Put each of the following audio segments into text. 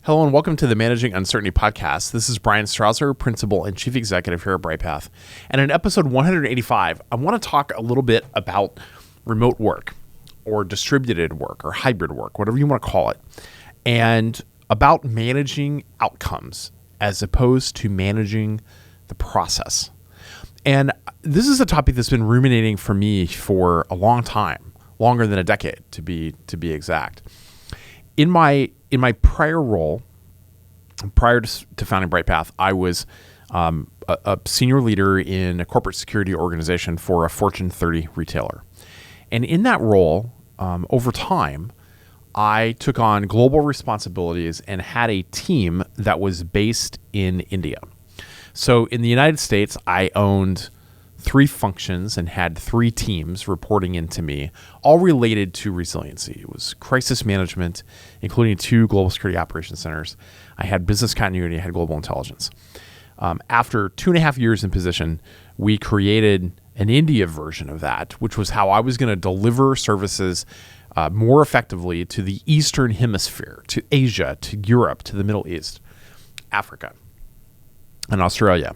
Hello and welcome to the Managing Uncertainty podcast. This is Bryan Strawser, Principal and Chief Executive here at Bryghtpath. And in episode 185, I want to talk a little bit about remote work or distributed work or hybrid work, whatever you want to call it, and about managing outcomes as opposed to managing the process. And this is a topic that's been ruminating for me for a long time, longer than a decade to be exact. In my prior role, prior to founding Bryghtpath, I was a senior leader in a corporate security organization for a Fortune 30 retailer. And in that role, over time, I took on global responsibilities and had a team that was based in India. So in the United States, I owned 3 functions and had 3 teams reporting into me, all related to resiliency. It was crisis management, including 2 global security operations centers. I had business continuity, I had global intelligence. After 2.5 years in position, we created an India version of that, which was how I was going to deliver services more effectively to the Eastern Hemisphere, to Asia, to Europe, to the Middle East, Africa, and Australia.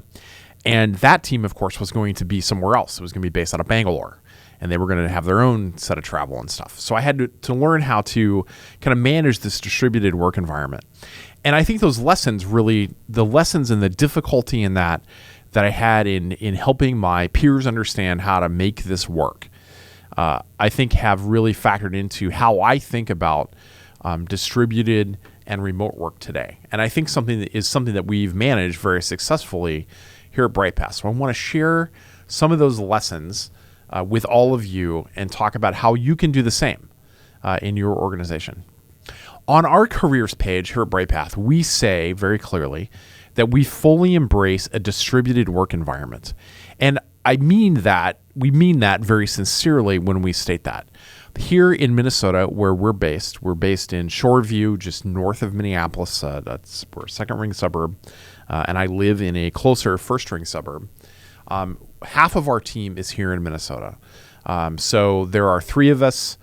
And that team, of course, was going to be somewhere else. It was going to be based out of Bangalore, and they were going to have their own set of travel and stuff. So I had to learn how to kind of manage this distributed work environment. And I think those lessons really, the lessons and the difficulty in that I had in helping my peers understand how to make this work, I think have really factored into how I think about distributed and remote work today. And I think something that we've managed very successfully here at Bryghtpath. So I want to share some of those lessons with all of you and talk about how you can do the same in your organization. On our careers page here at Bryghtpath, we say very clearly that we fully embrace a distributed work environment. And we mean that very sincerely when we state that. Here in Minnesota, where we're based in Shoreview, just north of Minneapolis. We're a second-ring suburb, and I live in a closer first-ring suburb. Half of our team is here in Minnesota. So there are 3 of us,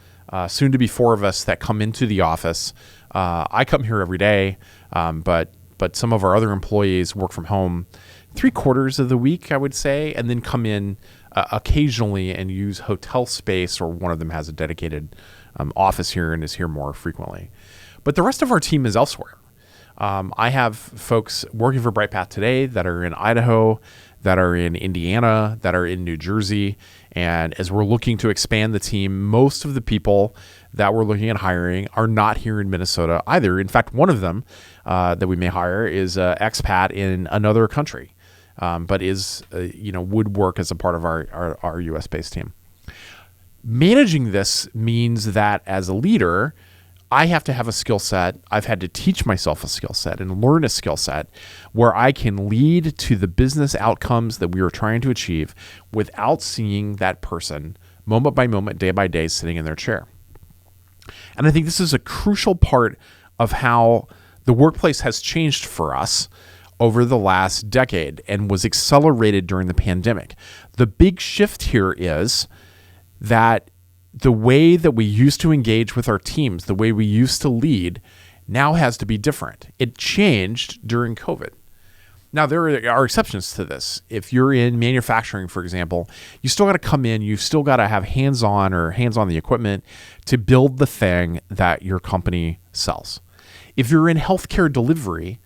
soon to be 4 of us, that come into the office. I come here every day, but some of our other employees work from home 3/4 of the week, I would say, and then come in occasionally and use hotel space, or one of them has a dedicated office here and is here more frequently. But the rest of our team is elsewhere. I have folks working for Bryghtpath today that are in Idaho, that are in Indiana, that are in New Jersey. And as we're looking to expand the team, most of the people that we're looking at hiring are not here in Minnesota either. In fact, one of them that we may hire is an expat in another country, but would work as a part of our U.S.-based team. Managing this means that as a leader, I have to have a skill set. I've had to teach myself a skill set and learn a skill set where I can lead to the business outcomes that we are trying to achieve without seeing that person moment by moment, day by day, sitting in their chair. And I think this is a crucial part of how the workplace has changed for us over the last decade and was accelerated during the pandemic. The big shift here is that the way that we used to engage with our teams, the way we used to lead, now has to be different. It changed during COVID. Now, there are exceptions to this. If you're in manufacturing, for example, you still got to come in, you've still got to have hands-on the equipment to build the thing that your company sells. If you're in healthcare delivery,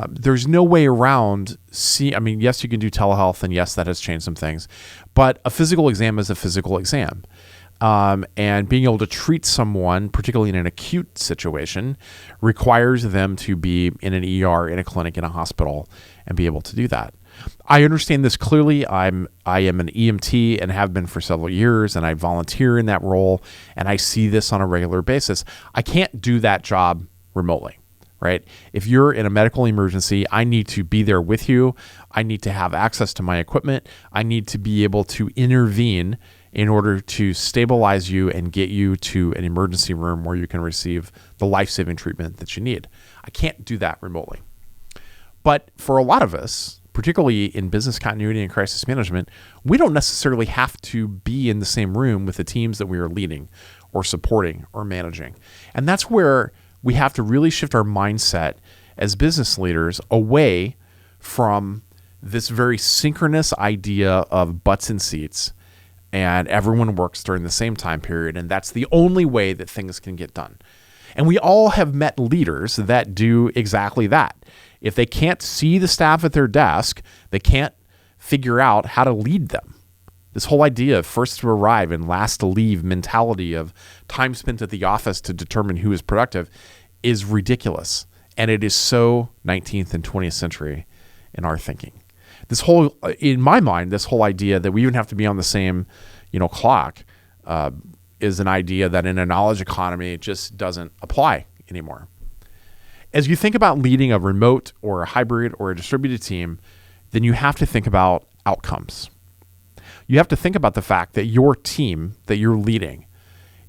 there's no way around. Yes, you can do telehealth, and yes, that has changed some things, but a physical exam is a physical exam. And being able to treat someone, particularly in an acute situation, requires them to be in an ER, in a clinic, in a hospital, and be able to do that. I understand this clearly. I am an EMT and have been for several years, and I volunteer in that role, and I see this on a regular basis. I can't do that job remotely, right? If you're in a medical emergency, I need to be there with you. I need to have access to my equipment. I need to be able to intervene in order to stabilize you and get you to an emergency room where you can receive the life-saving treatment that you need. I can't do that remotely. But for a lot of us, particularly in business continuity and crisis management, we don't necessarily have to be in the same room with the teams that we are leading or supporting or managing. And that's where we have to really shift our mindset as business leaders away from this very synchronous idea of butts in seats and everyone works during the same time period, and that's the only way that things can get done. And we all have met leaders that do exactly that. If they can't see the staff at their desk, they can't figure out how to lead them. This whole idea of first to arrive and last to leave mentality of time spent at the office to determine who is productive is ridiculous. And it is so 19th and 20th century in our thinking. In my mind, this whole idea that we even have to be on the same, clock is an idea that in a knowledge economy just doesn't apply anymore. As you think about leading a remote or a hybrid or a distributed team, then you have to think about outcomes. You have to think about the fact that your team that you're leading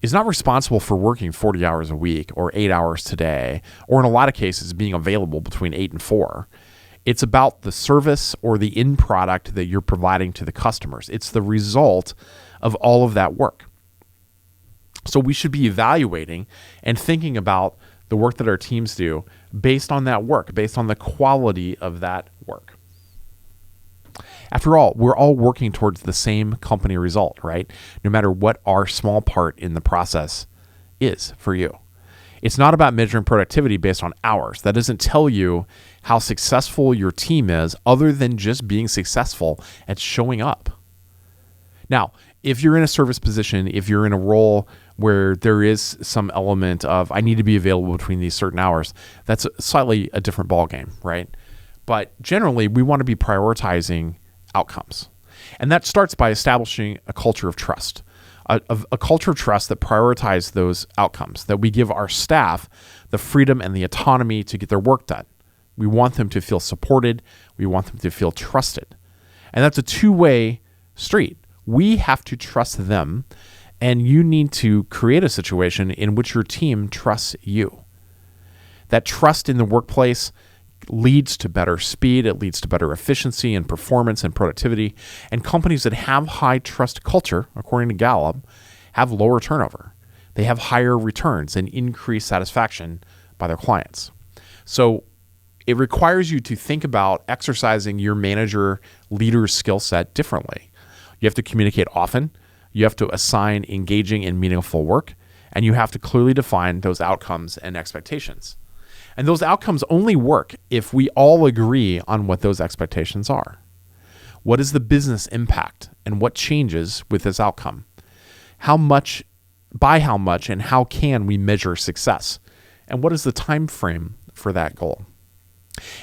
is not responsible for working 40 hours a week or 8 hours today, or in a lot of cases being available between 8 and 4. It's about the service or the end product that you're providing to the customers. It's the result of all of that work. So we should be evaluating and thinking about the work that our teams do based on that work, based on the quality of that work. After all, we're all working towards the same company result, right? No matter what our small part in the process is for you. It's not about measuring productivity based on hours. That doesn't tell you how successful your team is other than just being successful at showing up. Now, if you're in a service position, if you're in a role where there is some element of I need to be available between these certain hours, that's slightly a different ballgame, right? But generally, we want to be prioritizing outcomes. And that starts by establishing a culture of trust. A culture of trust that prioritizes those outcomes, that we give our staff the freedom and the autonomy to get their work done. We want them to feel supported. We want them to feel trusted. And that's a two-way street. We have to trust them, and you need to create a situation in which your team trusts you. That trust in the workplace leads to better speed. It leads to better efficiency and performance and productivity. And companies that have high trust culture, according to Gallup, have lower turnover. They have higher returns and increased satisfaction by their clients. So it requires you to think about exercising your manager leader's skill set differently. You have to communicate often. You have to assign engaging and meaningful work. And you have to clearly define those outcomes and expectations. And those outcomes only work if we all agree on what those expectations are. What is the business impact and what changes with this outcome? How much, and how can we measure success? And what is the time frame for that goal?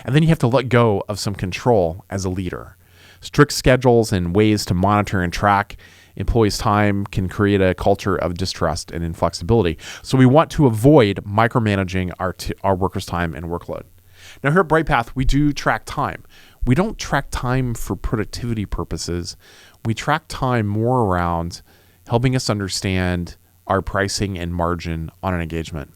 And then you have to let go of some control as a leader. Strict schedules and ways to monitor and track employees' time can create a culture of distrust and inflexibility. So we want to avoid micromanaging our workers' time and workload. Now here at Bryghtpath, we do track time. We don't track time for productivity purposes. We track time more around helping us understand our pricing and margin on an engagement.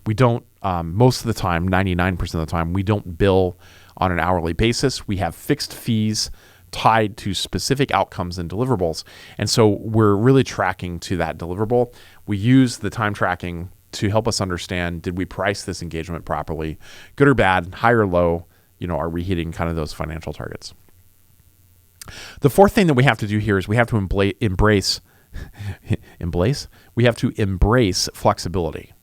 We don't, most of the time, 99% of the time, we don't bill on an hourly basis. We have fixed fees tied to specific outcomes and deliverables. And so we're really tracking to that deliverable. We use the time tracking to help us understand, did we price this engagement properly? Good or bad, high or low, are we hitting kind of those financial targets? The fourth thing that we have to do here is we have to embrace flexibility.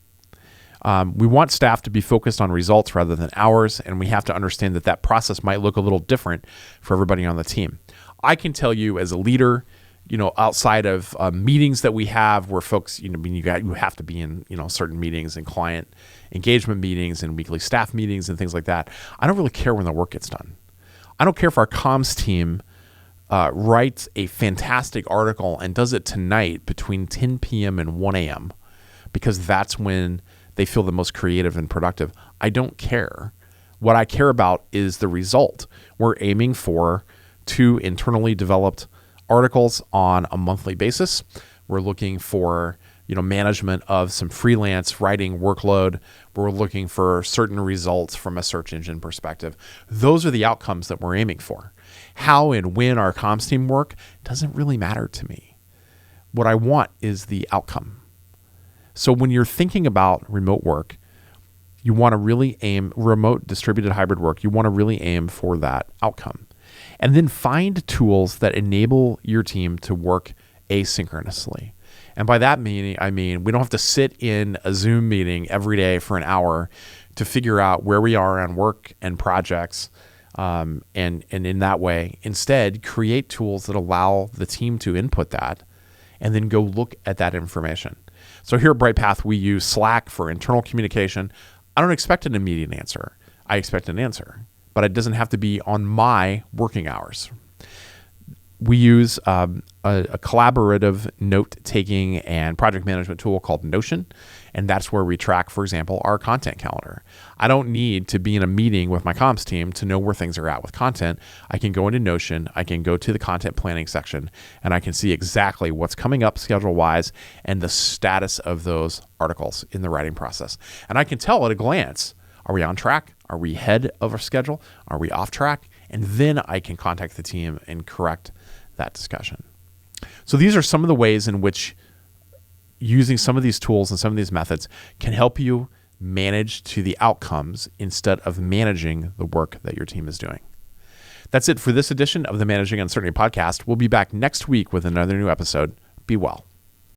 We want staff to be focused on results rather than hours, and we have to understand that process might look a little different for everybody on the team. I can tell you as a leader, outside of meetings that we have where folks, you have to be in, certain meetings and client engagement meetings and weekly staff meetings and things like that. I don't really care when the work gets done. I don't care if our comms team writes a fantastic article and does it tonight between 10 p.m. and 1 a.m. because that's when they feel the most creative and productive. I don't care. What I care about is the result. We're aiming for 2 internally developed articles on a monthly basis. We're looking for, management of some freelance writing workload. We're looking for certain results from a search engine perspective. Those are the outcomes that we're aiming for. How and when our comms team work doesn't really matter to me. What I want is the outcome. So when you're thinking about remote work, you want to really aim remote distributed hybrid work. You want to really aim for that outcome. And then find tools that enable your team to work asynchronously. And by that I mean we don't have to sit in a Zoom meeting every day for an hour to figure out where we are on work and projects. And in that way, instead, create tools that allow the team to input that and then go look at that information. So here at Bryghtpath, we use Slack for internal communication. I don't expect an immediate answer. I expect an answer, but it doesn't have to be on my working hours. We use a collaborative note-taking and project management tool called Notion, and that's where we track, for example, our content calendar. I don't need to be in a meeting with my comms team to know where things are at with content. I can go into Notion, I can go to the content planning section, and I can see exactly what's coming up schedule-wise and the status of those articles in the writing process. And I can tell at a glance, are we on track? Are we ahead of our schedule? Are we off track? And then I can contact the team and correct that discussion. So these are some of the ways in which using some of these tools and some of these methods can help you manage to the outcomes instead of managing the work that your team is doing. That's it for this edition of the Managing Uncertainty podcast. We'll be back next week with another new episode. Be well.